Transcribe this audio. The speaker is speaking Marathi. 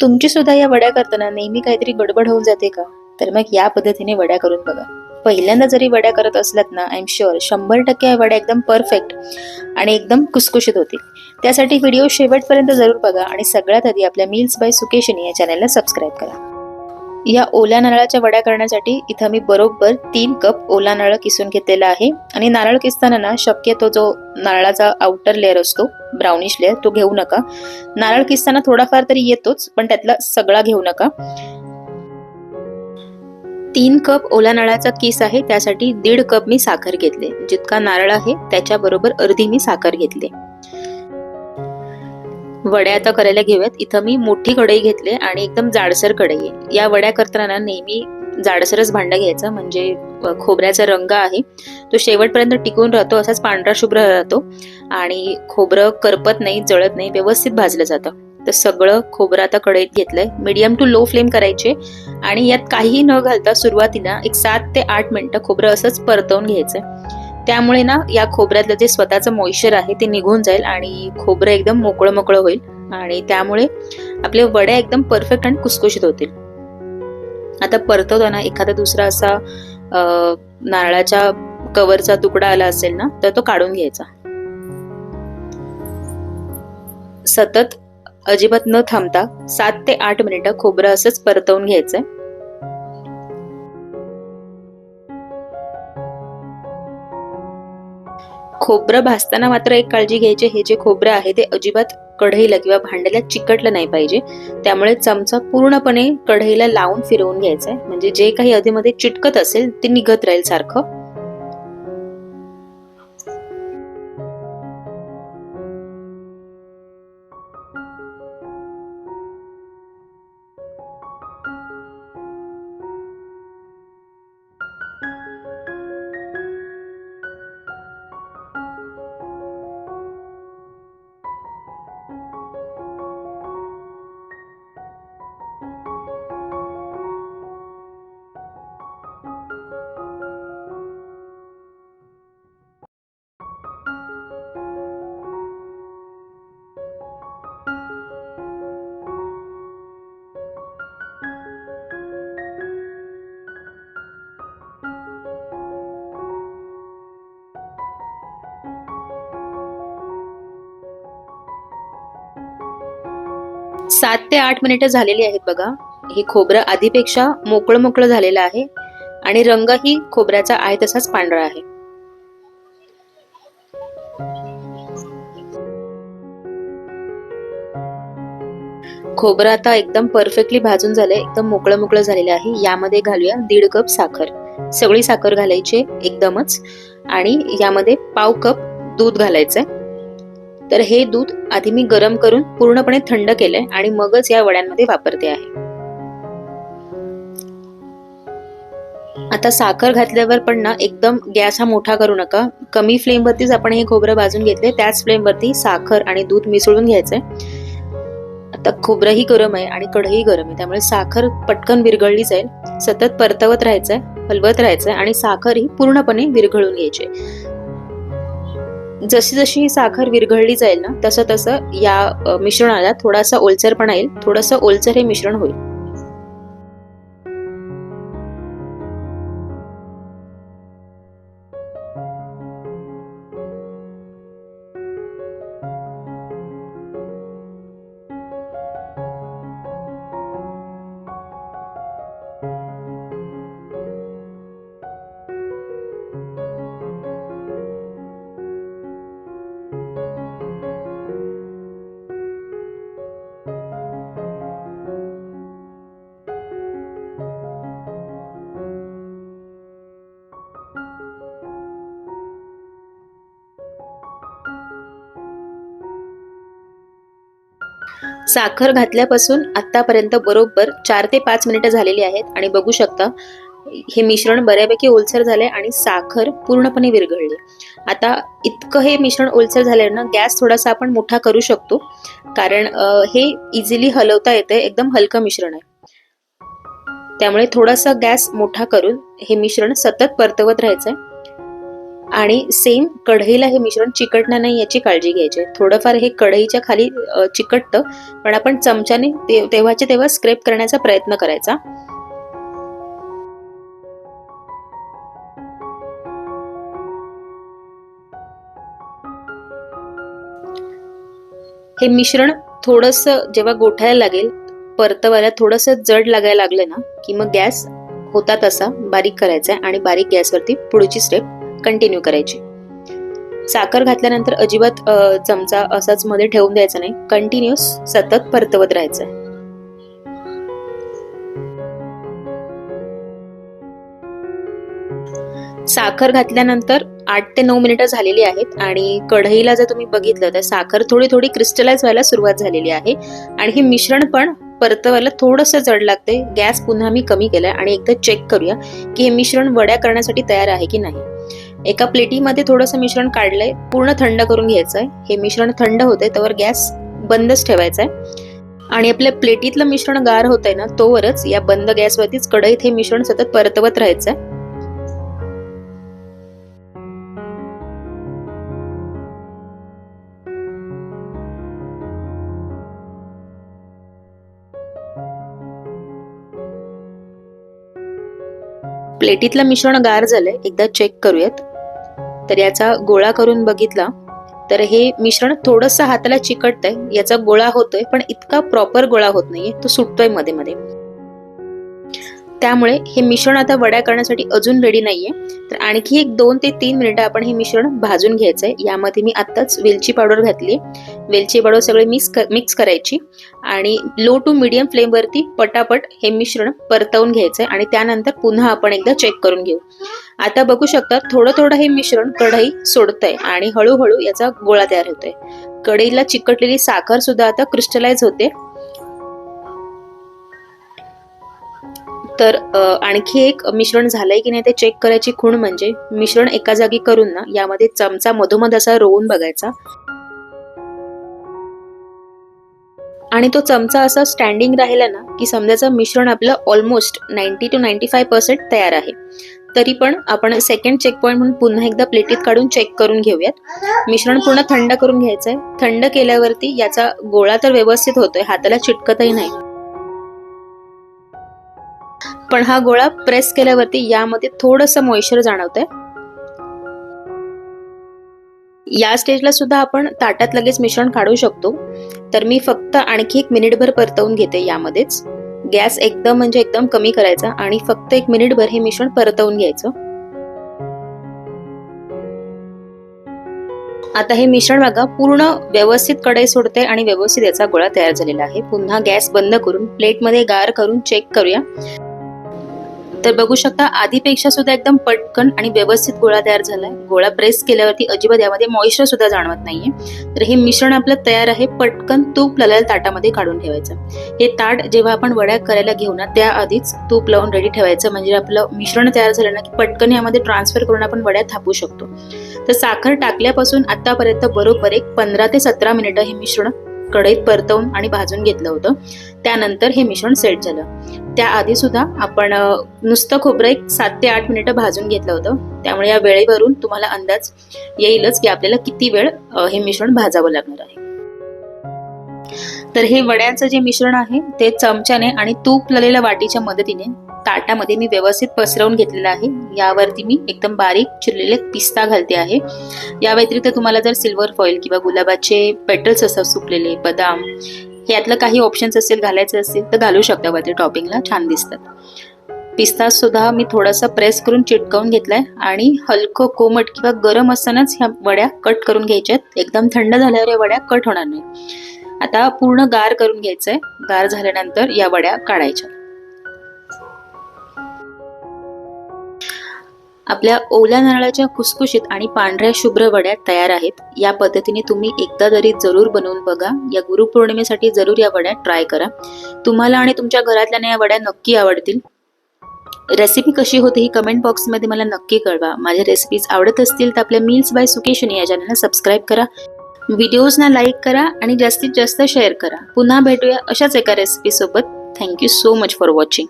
तुमची सुद्धा या वड्या करताना नेहमी काहीतरी गडबड होऊन जाते का? तर मग या पद्धतीने वड्या करून बघा. पहिल्यांदा जरी वड्या करत असलात ना, आय एम शुअर 100% या वड्या एकदम परफेक्ट आणि एकदम कुसकुशीत होतील. त्यासाठी व्हिडिओ शेवटपर्यंत जरूर बघा आणि सगळ्यात आधी आपल्या मील्स बाय सुकेशिनी या चॅनलला सबस्क्राईब करा. या ओल्या नारळाच्या वड्या करण्यासाठी इथं मी बरोबर 3 कप ओला नारळ किसून घेतलेला आहे. आणि नारळ किसताना ना शक्यतो जो नारळाचा आउटर लेअर असतो, ब्राउनिश लेअर, तो घेऊ नका. नारळ किसताना थोडाफार तरी येतोच, पण त्यातला सगळा घेऊ नका. 3 कप ओला नारळाचा किस आहे, त्यासाठी 1.5 कप मी साखर घेतले. जितका नारळ आहे त्याच्या बरोबर अर्धी मी साखर घेतली. वड्या आता करायला घेऊयात. इथं मी मोठी कढई घेतली आणि एकदम जाडसर कढई आहे. या वड्या करताना नेहमी जाडसरच भांडं घ्यायचं, म्हणजे खोबऱ्याचा रंग आहे तो शेवटपर्यंत टिकून राहतो, असाच पांढरा शुभ्र राहतो आणि खोबरं करपत नाही, जळत नाही, व्यवस्थित भाजलं जातं. तर सगळं खोबरं आता कढईत घेतलंय. मीडियम टू लो फ्लेम करायचे आणि यात काहीही न घालता सुरुवातीला एक 7 ते 8 मिनिटं खोबरं असंच परतवून घ्यायचंय. त्यामुळे ना या खोबऱ्यातलं जे स्वतःचं मॉइश्चर आहे ते निघून जाईल आणि खोबरं एकदम मोकळं मोकळं होईल आणि त्यामुळे आपले वड्या एकदम परफेक्ट आणि कुसकुशीत होतील. आता परतवताना एखादा दुसरा असा नारळाच्या कवरचा तुकडा आला असेल ना, तर तो काढून घ्यायचा. सतत अजिबात न थांबता 7 ते 8 मिनिटं खोबरं असंच परतवून घ्यायचंय. खोबरं भाजताना मात्र एक काळजी घ्यायची, हे जे खोबरं आहे ते अजिबात कढईला किंवा भांड्याला चिकटलं नाही पाहिजे. त्यामुळे चमचा पूर्णपणे कढईला लावून फिरवून घ्यायचंय, म्हणजे जे काही अधेमध्ये चिटकत असेल ते निघत राहील सारखं. सात ते 8 मिनिटं झालेली आहेत बघा. हे खोबरं आधीपेक्षा मोकळं मोकळं झालेलं आहे आणि रंगही खोबऱ्याचा आहे तसाच पांढरा आहे. खोबरं आता एकदम परफेक्टली भाजून झालंय, एकदम मोकळं मोकळं झालेलं आहे. यामध्ये घालूया 1.5 कप साखर. सगळी साखर घालायची एकदमच आणि यामध्ये पाव कप दूध घालायचंय. तर हे दूध आधी मी गरम करून पूर्णपणे थंड केलंय आणि मगच या वड्यांमध्ये वापरते आहे. आता साखर घातल्यावर पण ना एकदम गॅस हा मोठा करू नका. कमी फ्लेम वरतीच आपण हे खोबरं भाजून घेतले, त्याच फ्लेम वरती साखर आणि दूध मिसळून घ्यायचंय. आता खोबरंही गरम आहे आणि कढई गरम आहे, त्यामुळे साखर पटकन विरघळली जाईल. सतत परतवत राहायचंय, हलवत राहायचंय आणि साखर ही पूर्णपणे विरघळून घ्यायची. जशी जशी ही साखर विरघळली जाईल ना, तसं तसं या मिश्रणाला थोडासा ओलसरपणा येईल, थोडंसं ओलसर हे मिश्रण होईल. साखर घातल्यापासून आतापर्यंत बरोबर 4 ते 5 मिनिटं झालेली आहेत आणि बघू शकता हे मिश्रण बऱ्यापैकी ओलसर झाले आणि साखर पूर्णपणे विरघळली. आता इतकं हे मिश्रण ओलसर झालं ना, गॅस थोडासा आपण मोठा करू शकतो, कारण हे इझिली हलवता येते, एकदम हलकं मिश्रण आहे. त्यामुळे थोडासा गॅस मोठा करून हे मिश्रण सतत परतवत राहायचंय. आणि सेम कढईला हे मिश्रण चिकटणार नाही याची काळजी घ्यायची. थोडंफार हे कढईच्या खाली चिकटतं, पण आपण चमच्याने तेव्हाच्या तेव्हा स्क्रॅप करण्याचा प्रयत्न करायचा. हे मिश्रण थोडंसं जेव्हा गोठायला लागेल, परतवायला थोडंसं जड लागायला लागलं ना की मग गॅस होता तसा बारीक करायचा आणि बारीक गॅसवरती पुढची स्टेप कंटिन्यू करायची. साखर घातल्यानंतर अजिबात चमचा असाच मध्ये ठेवून द्यायचा नाही, कंटिन्युअस सतत परतवत राहायचं. साखर घातल्यानंतर 8 ते 9 मिनिटं झालेली आहेत आणि कढईला जर तुम्ही बघितलं तर साखर थोडी थोडी क्रिस्टलाइज व्हायला सुरुवात झालेली आहे आणि हे मिश्रण पण परतवायला थोडंसं जड लागते. गॅस पुन्हा मी कमी केलाय आणि एकदा चेक करूया की हे मिश्रण वड्या करण्यासाठी तयार आहे की नाही. एका प्लेटीमध्ये थोडंसं मिश्रण काढलंय, पूर्ण थंड करून घ्यायचंय. हे मिश्रण थंड होतंय तोवर गॅस बंदच ठेवायचा आहे आणि आपल्या प्लेटीतलं मिश्रण गार होतंय ना तोवरच या बंद गॅसवरतीच कढईत हे मिश्रण सतत परतवत राहायचंय. प्लेटीतलं मिश्रण गार झालंय, एकदा चेक करूयात. तर याचा गोळा करून बघितला तर हे मिश्रण थोडंसं हाताला चिकटतंय, याचा गोळा होतोय पण इतका प्रॉपर गोळा होत नाहीये, तो सुटतोय मध्ये मध्ये. त्यामुळे हे मिश्रण आता वड्या करण्यासाठी अजून रेडी नाहीये. तर आणखी एक 2 ते 3 मिनिटं आपण हे मिश्रण भाजून घ्यायचंय. यामध्ये मी आत्ताच वेलची पावडर घातली. वेलची पावडर सगळे मिक्स करायची आणि लो टू मीडियम फ्लेम वरती पटापट हे मिश्रण परतवून घ्यायचंय आणि त्यानंतर पुन्हा आपण एकदा चेक करून घेऊ. आता बघू शकता थोडं थोडं हे मिश्रण कढई सोडतंय आणि हळूहळू याचा गोळा तयार होतोय. कढईला चिकटलेली साखर सुद्धा आता क्रिस्टलाइज होते. तर आणखी एक मिश्रण झालंय की नाही ते चेक करायची खूण म्हणजे मिश्रण एका जागी करून ना यामध्ये चमचा मधोमध असा रोवून बघायचा आणि तो चमचा असा स्टँडिंग राहिला ना की समजायचं मिश्रण आपलं ऑलमोस्ट 90 to 95% तयार आहे. तरी पण आपण सेकंड चेक पॉइंट म्हणून पुन्हा एकदा प्लेटीत काढून चेक करून घेऊयात. मिश्रण पूर्ण थंड करून घ्यायचंय. थंड केल्यावरती याचा गोळा तर व्यवस्थित होतोय, हाताला चिटकतही नाही, पण हा गोळा प्रेस केल्यावरती यामध्ये थोडंसं मॉइश्चर जाणवतंय. या स्टेजला सुद्धा आपण ताटात लगेच मिश्रण काढू शकतो. तर मी फक्त आणखी 1 मिनिटभर परतवून घेते. यामध्येच गॅस एकदम कमी करायचा आणि फक्त 1 मिनिटभर हे मिश्रण परतवून घ्यायचं. आता हे मिश्रण बघा पूर्ण व्यवस्थित कढई सोडते आणि व्यवस्थित याचा गोळा तयार झालेला आहे. पुन्हा गॅस बंद करून प्लेटमध्ये गार करून चेक करूया. तर बघू शकता आधीपेक्षा सुद्धा एकदम पटकन आणि व्यवस्थित गोळा तयार झालाय. गोळा प्रेस केल्यावरती अजिबात यामध्ये मॉइश्चर सुद्धा जाणवत नाहीये. तर हे मिश्रण आपलं तयार आहे. पटकन तूप लावलेल्या ताटामध्ये काढून ठेवायचं. हे ताट जेव्हा आपण वड्या करायला घेऊ ना त्याआधीच तूप लावून रेडी ठेवायचं, म्हणजे आपलं मिश्रण तयार झालं ना की पटकन यामध्ये ट्रान्सफर करून आपण वड्या थापू शकतो. तर साखर टाकल्यापासून आतापर्यंत बरोबर 15 ते 17 मिनिटं हे मिश्रण कढईत परतवून आणि भाजून घेतलं होतं. त्यानंतर हे मिश्रण सेट झालं. त्याआधी सुद्धा आपण नुसतं खोबरं 7 ते 8 मिनिटं भाजून घेतलं होतं. त्यामुळे या वेळेवरून तुम्हाला अंदाज येईलच की आपल्याला किती वेळ हे मिश्रण भाजावं लागणार आहे. तर हे वड्याचं जे मिश्रण आहे ते चमच्याने आणि तूप लावलेल्या वाटीच्या मदतीने ताटामध्ये मी व्यवस्थित पसरवून घेतलेलं आहे. यावरती मी एकदम बारीक चिरलेले पिस्ता घालते आहे. या व्यतिरिक्त तुम्हाला जर सिल्वर फॉइल किंवा गुलाबाचे पेटल्स असतात सुकलेले, बदाम, यातलं काही ऑप्शन्स असेल घालायचे असतील तर घालू शकता. वरती टॉपिंगला छान दिसतात. पिस्ता सुद्धा मी थोडासा प्रेस करून चिटकवून घेतलाय आणि हलकं कोमट किंवा गरम असतानाच ह्या वड्या कट करून घ्यायच्यात. एकदम थंड झाल्यावर या वड्या कट होणार नाही. आता पूर्ण गार करून घ्यायचंय. गार झाल्यानंतर या वड्या काढायच्या. आपल्या ओल्या नारळाच्या खुसखुशीत आणि पांढऱ्या शुभ्र वड्या तयार आहेत. या पद्धतीने तुम्ही एकदा तरी जरूर बनवून बघा. या गुरुपौर्णिमेसाठी जरूर या वड्या ट्राय करा. तुम्हाला आणि तुमच्या घरातल्याने या वड्या नक्की आवडतील. रेसिपी कशी होती ही कमेंट बॉक्समध्ये मला नक्की कळवा. माझ्या रेसिपीज आवडत असतील तर आपल्या मील्स बाय सुकेशनी या चॅनलला सबस्क्राईब करा, व्हिडिओजना लाईक करा आणि जास्तीत जास्त शेअर करा. पुन्हा भेटूया अशाच एका रेसिपी सोबत. Thank you so much for watching.